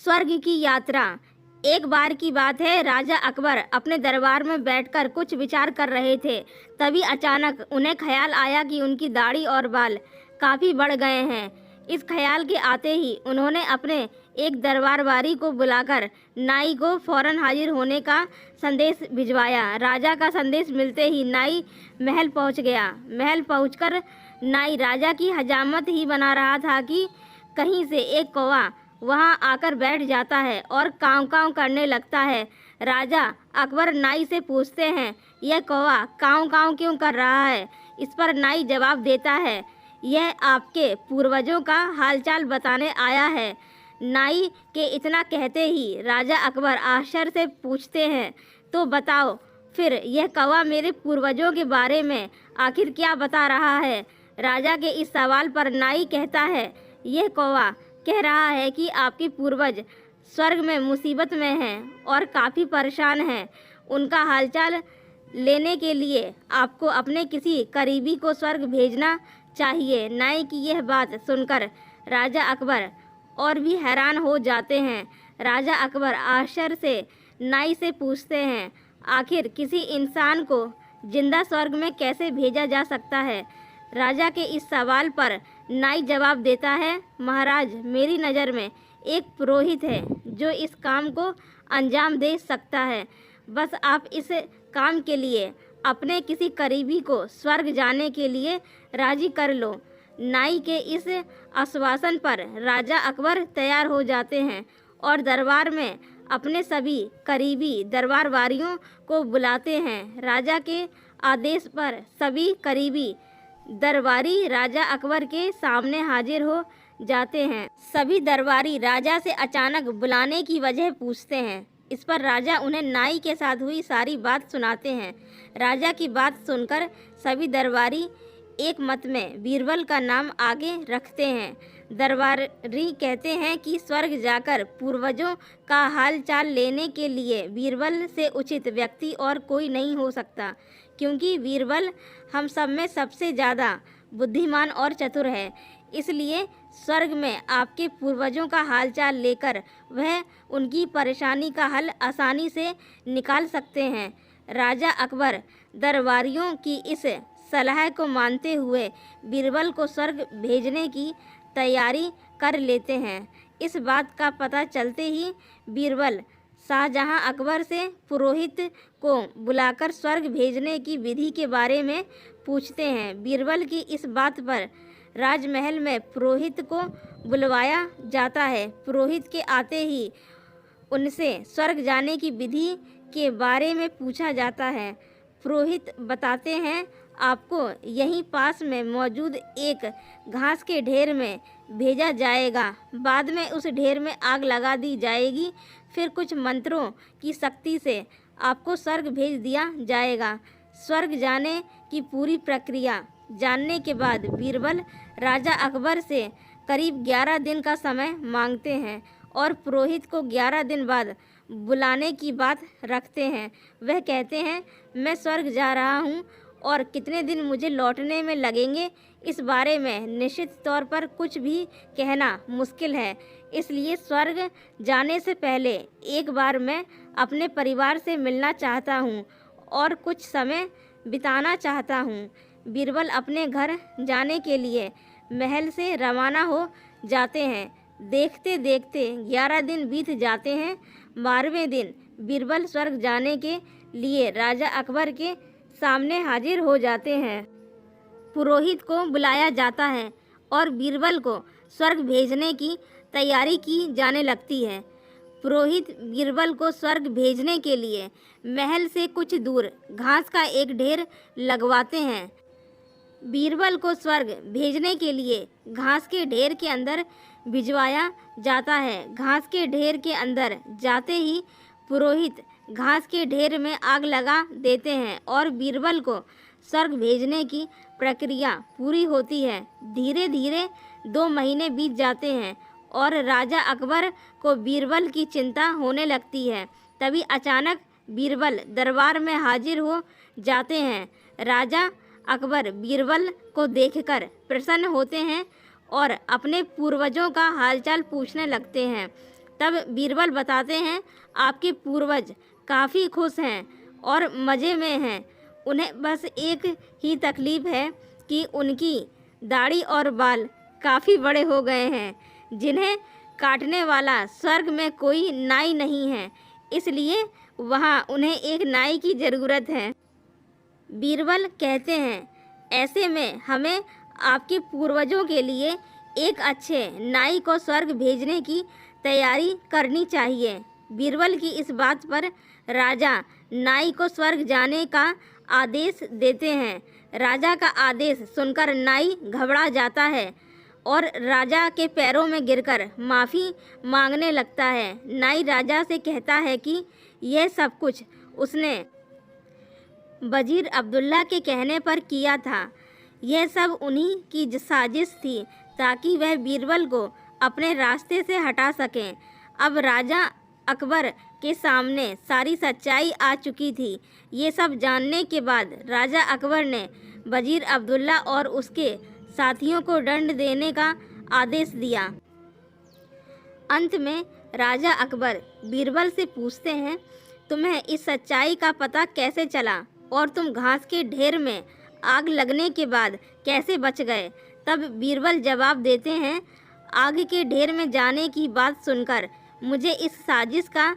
स्वर्ग की यात्रा। एक बार की बात है, राजा अकबर अपने दरबार में बैठकर कुछ विचार कर रहे थे। तभी अचानक उन्हें ख्याल आया कि उनकी दाढ़ी और बाल काफ़ी बढ़ गए हैं। इस ख्याल के आते ही उन्होंने अपने एक दरबारवारी को बुलाकर नाई को फौरन हाजिर होने का संदेश भिजवाया। राजा का संदेश मिलते ही नाई महल पहुंच गया। महल पहुंचकर नाई राजा की हजामत ही बना रहा था कि कहीं से एक कौवा वहां आकर बैठ जाता है और काँव काँव करने लगता है। राजा अकबर नाई से पूछते हैं, यह कौवा काँव काँव क्यों कर रहा है? इस पर नाई जवाब देता है, यह आपके पूर्वजों का हालचाल बताने आया है। नाई के इतना कहते ही राजा अकबर आश्चर्य से पूछते हैं, तो बताओ फिर यह कौवा मेरे पूर्वजों के बारे में आखिर क्या बता रहा है? राजा के इस सवाल पर नाई कहता है, यह कौवा कह रहा है कि आपके पूर्वज स्वर्ग में मुसीबत में हैं और काफ़ी परेशान हैं। उनका हालचाल लेने के लिए आपको अपने किसी करीबी को स्वर्ग भेजना चाहिए। नाई की यह बात सुनकर राजा अकबर और भी हैरान हो जाते हैं। राजा अकबर आश्चर्य से नाई से पूछते हैं, आखिर किसी इंसान को जिंदा स्वर्ग में कैसे भेजा जा सकता है? राजा के इस सवाल पर नाई जवाब देता है, महाराज, मेरी नज़र में एक पुरोहित है जो इस काम को अंजाम दे सकता है। बस आप इस काम के लिए अपने किसी करीबी को स्वर्ग जाने के लिए राजी कर लो। नाई के इस आश्वासन पर राजा अकबर तैयार हो जाते हैं और दरबार में अपने सभी करीबी दरबारवारियों को बुलाते हैं। राजा के आदेश पर सभी करीबी दरबारी राजा अकबर के सामने हाजिर हो जाते हैं। सभी दरबारी राजा से अचानक बुलाने की वजह पूछते हैं। इस पर राजा उन्हें नाई के साथ हुई सारी बात सुनाते हैं। राजा की बात सुनकर सभी दरबारी एक मत में बीरबल का नाम आगे रखते हैं। दरबारी कहते हैं कि स्वर्ग जाकर पूर्वजों का हाल चाल लेने के लिए बीरबल से उचित व्यक्ति और कोई नहीं हो सकता, क्योंकि बीरबल हम सब में सबसे ज़्यादा बुद्धिमान और चतुर है। इसलिए स्वर्ग में आपके पूर्वजों का हालचाल लेकर वह उनकी परेशानी का हल आसानी से निकाल सकते हैं। राजा अकबर दरबारियों की इस सलाह को मानते हुए बीरबल को स्वर्ग भेजने की तैयारी कर लेते हैं। इस बात का पता चलते ही बीरबल शाहजहां अकबर से पुरोहित को बुलाकर स्वर्ग भेजने की विधि के बारे में पूछते हैं। बीरबल की इस बात पर राजमहल में पुरोहित को बुलवाया जाता है। पुरोहित के आते ही उनसे स्वर्ग जाने की विधि के बारे में पूछा जाता है। पुरोहित बताते हैं, आपको यहीं पास में मौजूद एक घास के ढेर में भेजा जाएगा। बाद में उस ढेर में आग लगा दी जाएगी। फिर कुछ मंत्रों की शक्ति से आपको स्वर्ग भेज दिया जाएगा। स्वर्ग जाने की पूरी प्रक्रिया जानने के बाद बीरबल राजा अकबर से करीब 11 दिन का समय मांगते हैं और पुरोहित को 11 दिन बाद बुलाने की बात रखते हैं। वह कहते हैं, मैं स्वर्ग जा रहा हूँ और कितने दिन मुझे लौटने में लगेंगे, इस बारे में निश्चित तौर पर कुछ भी कहना मुश्किल है। इसलिए स्वर्ग जाने से पहले एक बार मैं अपने परिवार से मिलना चाहता हूँ और कुछ समय बिताना चाहता हूँ। बीरबल अपने घर जाने के लिए महल से रवाना हो जाते हैं। देखते देखते 11 दिन बीत जाते हैं। 12वें दिन बीरबल स्वर्ग जाने के लिए राजा अकबर के सामने हाजिर हो जाते हैं। पुरोहित को बुलाया जाता है और बीरबल को स्वर्ग भेजने की तैयारी की जाने लगती है। पुरोहित बीरबल को स्वर्ग भेजने के लिए महल से कुछ दूर घास का एक ढेर लगवाते हैं। बीरबल को स्वर्ग भेजने के लिए घास के ढेर के अंदर भिजवाया जाता है। घास के ढेर के अंदर जाते ही पुरोहित घास के ढेर में आग लगा देते हैं और बीरबल को स्वर्ग भेजने की प्रक्रिया पूरी होती है। धीरे धीरे 2 महीने बीत जाते हैं और राजा अकबर को बीरबल की चिंता होने लगती है। तभी अचानक बीरबल दरबार में हाजिर हो जाते हैं। राजा अकबर बीरबल को देखकर प्रसन्न होते हैं और अपने पूर्वजों का हालचाल पूछने लगते हैं। तब बीरबल बताते हैं, आपके पूर्वज काफ़ी खुश हैं और मज़े में हैं। उन्हें बस एक ही तकलीफ़ है कि उनकी दाढ़ी और बाल काफ़ी बड़े हो गए हैं, जिन्हें काटने वाला स्वर्ग में कोई नाई नहीं है, इसलिए वहाँ उन्हें एक नाई की ज़रूरत है। बीरबल कहते हैं, ऐसे में हमें आपके पूर्वजों के लिए एक अच्छे नाई को स्वर्ग भेजने की तैयारी करनी चाहिए। बीरबल की इस बात पर राजा नाई को स्वर्ग जाने का आदेश देते हैं। राजा का आदेश सुनकर नाई घबरा जाता है और राजा के पैरों में गिरकर माफ़ी मांगने लगता है। नाई राजा से कहता है कि यह सब कुछ उसने वजीर अब्दुल्ला के कहने पर किया था। यह सब उन्हीं की साजिश थी ताकि वह बीरबल को अपने रास्ते से हटा सकें। अब राजा अकबर के सामने सारी सच्चाई आ चुकी थी। ये सब जानने के बाद राजा अकबर ने वजीर अब्दुल्ला और उसके साथियों को दंड देने का आदेश दिया। अंत में राजा अकबर बीरबल से पूछते हैं, तुम्हें इस सच्चाई का पता कैसे चला और तुम घास के ढेर में आग लगने के बाद कैसे बच गए? तब बीरबल जवाब देते हैं, आग के ढेर में जाने की बात सुनकर मुझे इस साजिश का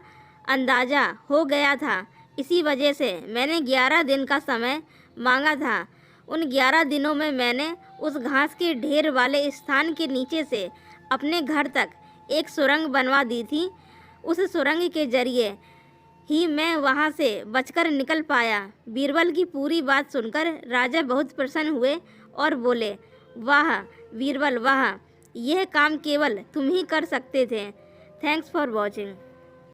अंदाज़ा हो गया था। इसी वजह से मैंने 11 दिन का समय मांगा था। उन 11 दिनों में मैंने उस घास के ढेर वाले स्थान के नीचे से अपने घर तक एक सुरंग बनवा दी थी। उस सुरंग के जरिए ही मैं वहाँ से बचकर निकल पाया। बीरबल की पूरी बात सुनकर राजा बहुत प्रसन्न हुए और बोले, वाह बीरबल वाह, यह काम केवल तुम ही कर सकते थे। Thanks for watching.